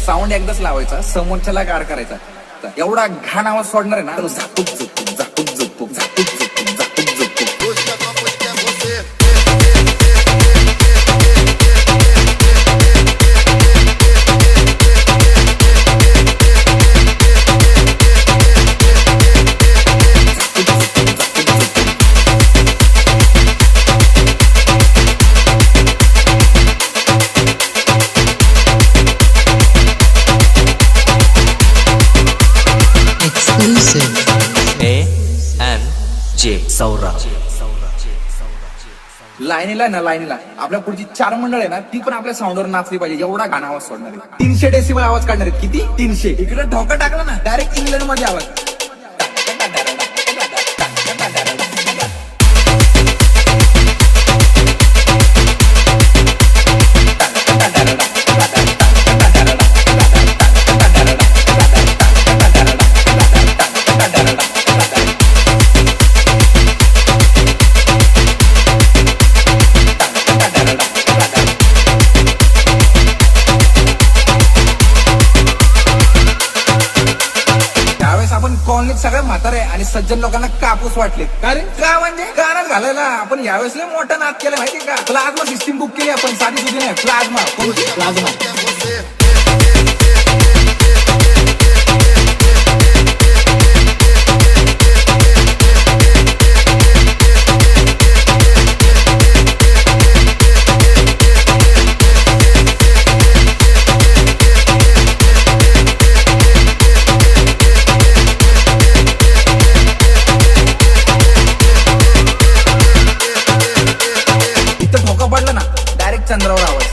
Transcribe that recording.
Sound एकदाच लावायचा, समोरच्याला गार करायचा. एवढा घाण आवाज सोडणार आहे ना, झापूक झुपूक झापूक झुपूक झापूक झुपूक झापूक झुपूक. लाईनीला ना, लाईनीला आपल्या पुढची 4 मंडळ आहे ना, ती पण आपल्या साऊंडवर नाचली पाहिजे. एवढा घाण आवाज सोडणार आहे. 300 डेसिबल आवाज काढणार आहेत. किती? 300. इकडे ढोका टाकला ना, डायरेक्ट इंग्लंड मध्ये आवाज. आपण कॉलनीत सगळ्या म्हातारे आणि सज्जन लोकांना कापूस वाटले. कारण का म्हणजे गाणं घालायला आपण यावेळेस मोठा नाद केला माहिती का? प्लाझ्मा सिस्टीम बुक केली आपण. साधी सुधी नाही, प्लाझ्मा. कोणती? प्लाझ्मा. चंद्रावर आवाज.